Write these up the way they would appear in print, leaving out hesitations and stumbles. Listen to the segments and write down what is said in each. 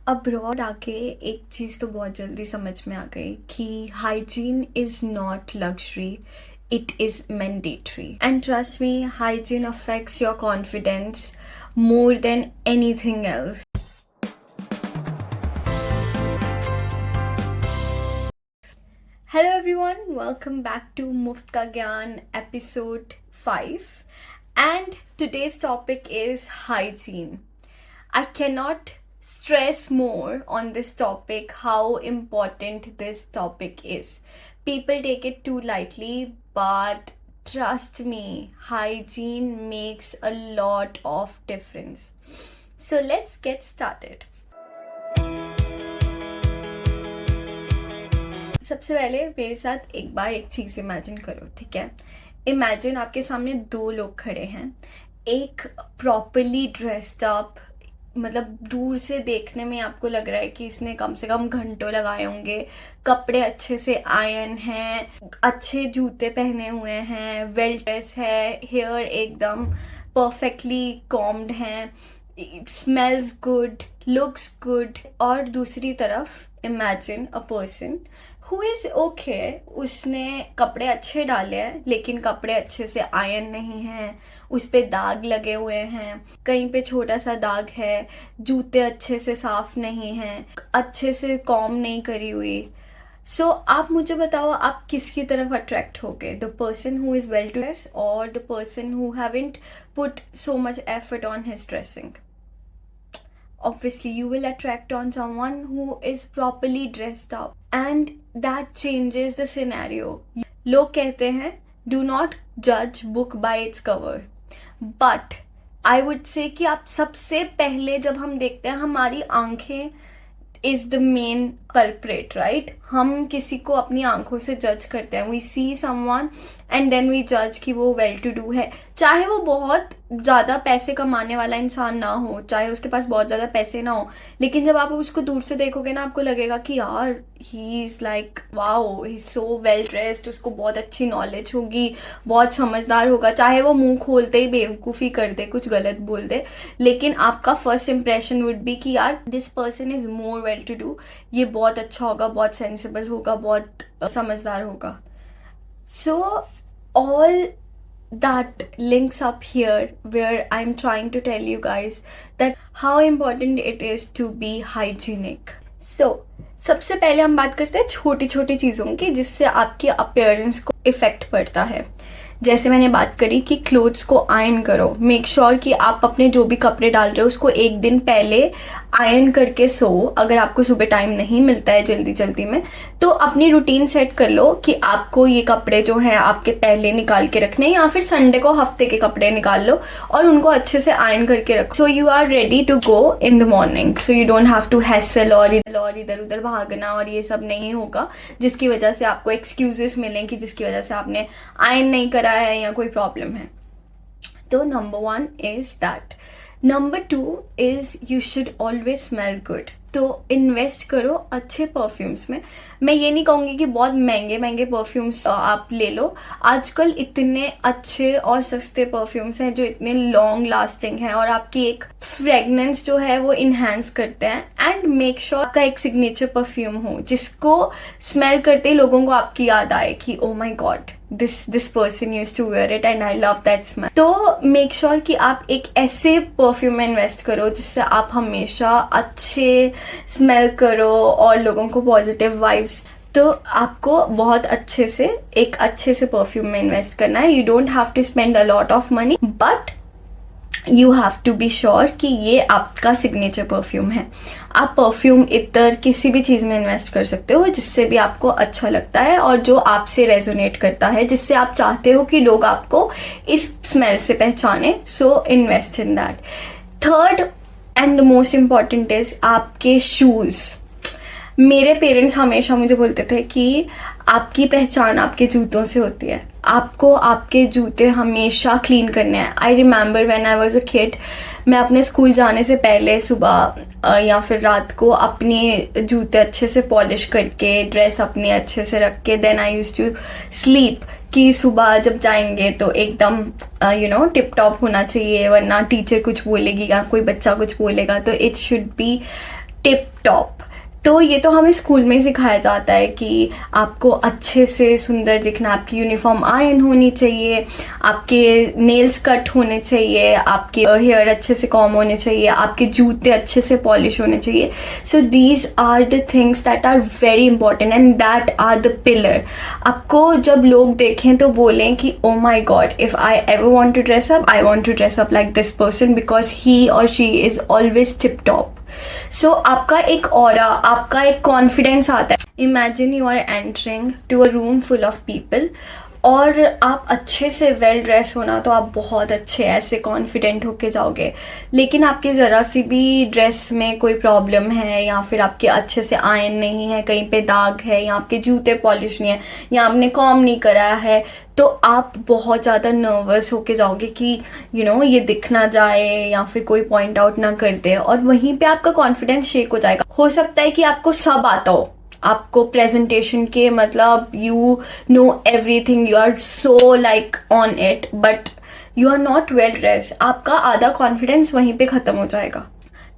Abroad आके एक चीज़ तो बहुत जल्दी समझ में आ गई कि hygiene is not luxury, it is mandatory. And trust me, hygiene affects your confidence more than anything else. Hello everyone, welcome back to Muft Ka Gyan episode 5. And today's topic is hygiene. I cannot stress more on this topic how important this topic is. People take it too lightly, but trust me, hygiene makes a lot of difference. So let's get started. सबसे पहले मेरे साथ एक बार एक चीज़ imagine करो, ठीक है? Imagine आपके सामने दो लोग खड़े हैं, एक प्रॉपरली ड्रेस्ड अप, मतलब दूर से देखने में आपको लग रहा है कि इसने कम से कम घंटों लगाए होंगे, कपड़े अच्छे से आयरन हैं, अच्छे जूते पहने हुए हैं, वेल ड्रेस है, हेयर एकदम परफेक्टली कॉम्ड हैं, स्मेल्स गुड, लुक्स गुड. और दूसरी तरफ imagine a person who is okay, उसने कपड़े अच्छे डाले हैं लेकिन कपड़े अच्छे से आयरन नहीं हैं, उस पे दाग लगे हुए हैं, कहीं पे छोटा सा दाग है, जूते अच्छे से साफ नहीं हैं, अच्छे से कॉम नहीं करी हुई. सो आप मुझे बताओ, आप किसकी तरफ अट्रैक्ट होगे? The person who is well dress or the person who haven't put so much effort on his dressing? Obviously you will attract on someone who is properly dressed up, and that changes the scenario. लोग कहते हैं do not judge book by its cover, but I would say कि आप सबसे पहले जब हम देखते हैं, हमारी आंखें is the main culprit, right? हम किसी को अपनी आंखों से जज करते हैं. We see someone and then we judge कि वो well to do है, चाहे वो बहुत ज़्यादा पैसे कमाने वाला इंसान ना हो, चाहे उसके पास बहुत ज़्यादा पैसे ना हो, लेकिन जब आप उसको दूर से देखोगे ना, आपको लगेगा कि यार he is like wow, he is so well dressed, उसको बहुत अच्छी नॉलेज होगी, बहुत समझदार होगा, चाहे वो मुंह खोलते ही बेवकूफ़ी कर दे, कुछ गलत बोल दे, लेकिन आपका फर्स्ट इंप्रेशन वुड बी कि यार this person is more well to do, ये बहुत अच्छा होगा, बहुत सेंसिबल होगा, बहुत समझदार होगा. So all that links up here where I'm trying to tell you guys that how important it is to be hygienic. So सबसे पहले हम बात करते हैं छोटी छोटी चीज़ों की जिससे आपकी अपीयरेंस को इफेक्ट पड़ता है. जैसे मैंने बात करी कि क्लोथ्स को आयरन करो, मेक श्योर कि आप अपने जो भी कपड़े डाल रहे हो उसको एक दिन पहले आयरन करके सो. अगर आपको सुबह टाइम नहीं मिलता है जल्दी जल्दी में, तो अपनी रूटीन सेट कर लो कि आपको ये कपड़े जो हैं आपके पहले निकाल के रखने, या फिर संडे को हफ्ते के कपड़े निकाल लो और उनको अच्छे से आयरन करके रखो. So you are ready to go in the morning. So you don't have to hassle और इधर उधर भागना, और ये सब नहीं होगा जिसकी वजह से आपको एक्सक्यूजेस मिलें कि जिसकी वजह से आपने आयरन नहीं करा है या कोई प्रॉब्लम है. तो number 1 is that. Number 2 is you should always smell good. तो इन्वेस्ट करो अच्छे परफ्यूम्स में. मैं ये नहीं कहूँगी कि बहुत महंगे महंगे परफ्यूम्स आप ले लो. आजकल इतने अच्छे और सस्ते परफ्यूम्स हैं जो इतने लॉन्ग लास्टिंग हैं और आपकी एक फ्रेगनेंस जो है वो इन्हांस करते हैं. एंड मेक श्योर का एक सिग्नेचर परफ्यूम हो जिसको स्मेल करते ही लोगों को आपकी याद आए कि oh my God, this person used to wear it and I love that smell. तो मेक श्योर कि आप एक ऐसे परफ्यूम में इन्वेस्ट करो जिससे आप हमेशा अच्छे स्मेल करो और लोगों को पॉजिटिव वाइब्स. तो आपको बहुत अच्छे से एक अच्छे से परफ्यूम में इन्वेस्ट करना है. You don't have to spend a lot of money, but you have to be sure कि ये आपका सिग्नेचर परफ्यूम है. आप परफ्यूम इतर किसी भी चीज़ में इन्वेस्ट कर सकते हो जिससे भी आपको अच्छा लगता है और जो आपसे रेजोनेट करता है, जिससे आप चाहते हो कि लोग आपको इस स्मेल से पहचाने. So invest in that. Third and the most important is आपके शूज़. मेरे पेरेंट्स हमेशा मुझे बोलते थे कि आपकी पहचान आपके जूतों से होती है, आपको आपके जूते हमेशा क्लीन करने हैं. I remember when I was a kid, मैं अपने स्कूल जाने से पहले सुबह या फिर रात को अपने जूते अच्छे से पॉलिश करके, ड्रेस अपनी अच्छे से रख के, then I used to sleep कि सुबह जब जाएंगे तो एकदम टिप टॉप होना चाहिए, वरना टीचर कुछ बोलेगी या कोई बच्चा कुछ बोलेगा. तो it should be tip top. तो ये तो हमें स्कूल में सिखाया जाता है कि आपको अच्छे से सुंदर दिखना, आपकी यूनिफॉर्म आयरन होनी चाहिए, आपके नेल्स कट होने चाहिए, आपके हेयर अच्छे से कॉम होने चाहिए, आपके जूते अच्छे से पॉलिश होने चाहिए। So these are the things that are very important and that are the pillar. आपको जब लोग देखें तो बोलें कि oh my god, if I ever want to dress up, I want to dress up like this person because he or she is always tip top. So आपका एक aura, आपका एक कॉन्फिडेंस आता है। Imagine you are entering to a room full of people और आप अच्छे से वेल ड्रेस होना तो आप बहुत अच्छे ऐसे कॉन्फिडेंट होके जाओगे, लेकिन आपकी ज़रा सी भी ड्रेस में कोई प्रॉब्लम है या फिर आपके अच्छे से आयरन नहीं है, कहीं पे दाग है, या आपके जूते पॉलिश नहीं है, या आपने कॉम नहीं करा है, तो आप बहुत ज़्यादा नर्वस होके जाओगे कि ये दिख ना जाए या फिर कोई पॉइंट आउट ना कर दे, और वहीं पे आपका कॉन्फिडेंस शेक हो जाएगा। हो सकता है कि आपको सब आता हो, आपको प्रेजेंटेशन के मतलब you know everything, you are so like on it, but you are not well dress, आपका आधा कॉन्फिडेंस वहीं पे खत्म हो जाएगा।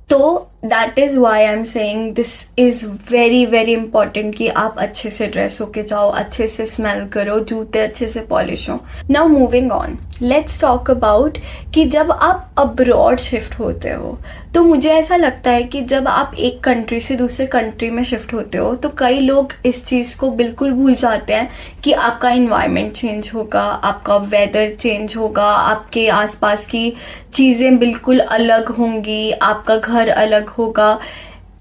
तो that is why I am saying this is very very important कि आप अच्छे से ड्रेस होके जाओ, अच्छे से स्मेल करो, जूते अच्छे से पॉलिश हो। Now moving on, let's talk about कि जब आप अब्रॉड शिफ्ट होते हो, तो मुझे ऐसा लगता है कि जब आप एक कंट्री से दूसरे कंट्री में शिफ्ट होते हो तो कई लोग इस चीज़ को बिल्कुल भूल जाते हैं कि आपका इन्वायरमेंट चेंज होगा, आपका वेदर चेंज होगा, आपके आसपास की चीज़ें बिल्कुल अलग होंगी, आपका घर अलग होगा,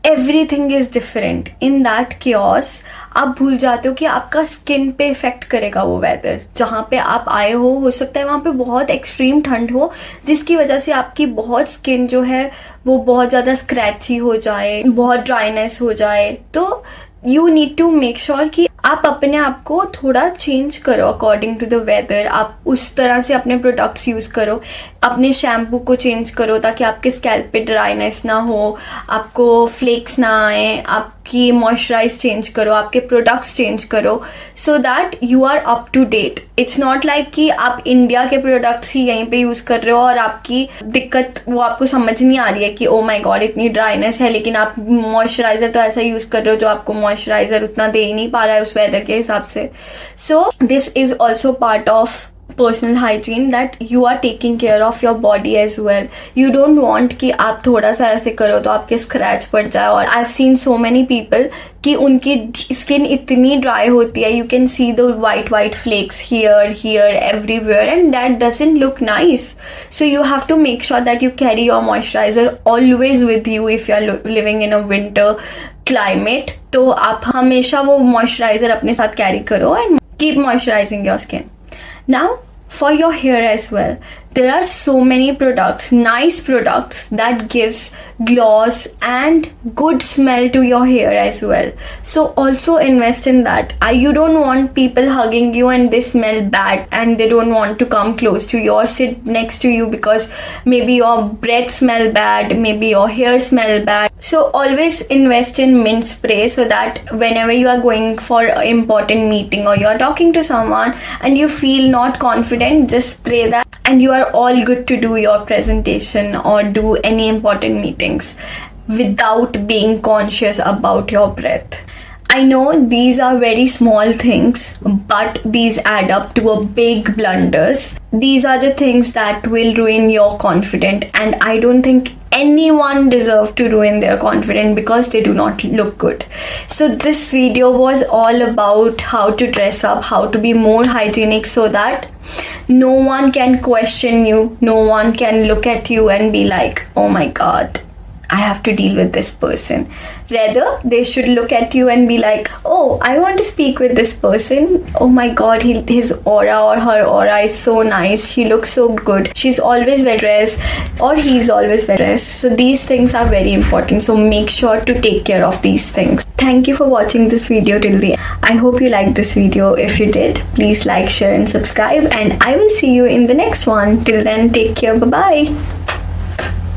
everything is different. In that chaos आप भूल जाते हो कि आपका स्किन पे इफेक्ट करेगा वो वेदर। जहाँ पे आप आए हो सकता है वहाँ पे बहुत एक्सट्रीम ठंड हो, जिसकी वजह से आपकी बहुत स्किन जो है वो बहुत ज़्यादा स्क्रैची हो जाए, बहुत ड्राइनेस हो जाए। तो you need to make sure कि आप अपने आप को थोड़ा चेंज करो अकॉर्डिंग टू द वेदर। आप उस तरह से अपने प्रोडक्ट्स यूज करो, अपने शैम्पू को चेंज करो ताकि आपके स्कैल्प पे ड्राइनेस ना हो, आपको फ्लेक्स ना आए, आपकी मॉइस्चराइज चेंज करो, आपके प्रोडक्ट्स चेंज करो, so that you are up to date. It's not like कि आप इंडिया के प्रोडक्ट्स ही यहीं पे यूज कर रहे हो और आपकी दिक्कत वो आपको समझ नहीं आ रही है कि ओ माई गॉड इतनी ड्राइनेस है, लेकिन आप मॉइस्चराइजर तो ऐसा यूज कर रहे हो जो आपको मॉइस्चराइजर उतना दे ही नहीं पा रहा है उस वेदर के हिसाब से। So this is also part of personal hygiene that you are taking care of your body as well. You don't want कि आप थोड़ा सा ऐसे करो तो आपके स्क्रैच पड़ जाए। और I have seen so many people कि उनकी स्किन इतनी ड्राई होती है, you can see the white flakes here everywhere and that doesn't look nice. So you have to make sure that you carry your moisturiser always with you if you are living in a winter climate. तो आप हमेशा वो moisturiser अपने साथ carry करो and keep moisturising your skin. Now, for your hair as well, there are so many products, nice products that gives gloss and good smell to your hair as well. So also invest in that. You don't want people hugging you and they smell bad and they don't want to come close to you or sit next to you because maybe your breath smell bad, maybe your hair smell bad. So always invest in mint spray so that whenever you are going for an important meeting or you are talking to someone and you feel not confident, just spray that and you are all good to do your presentation or do any important meetings without being conscious about your breath. I know these are very small things, but these add up to a big blunders. These are the things that will ruin your confidence, and I don't think anyone deserves to ruin their confidence because they do not look good. So this video was all about how to dress up, how to be more hygienic so that no one can question you, no one can look at you and be like, oh my god, I have to deal with this person. Rather, they should look at you and be like, oh, I want to speak with this person. Oh my god, his aura or her aura is so nice. She looks so good. She's always well dressed or he's always well dressed. So these things are very important. So make sure to take care of these things. Thank you for watching this video till the end. I hope you liked this video. If you did, please like, share and subscribe. And I will see you in the next one. Till then, take care. Bye-bye.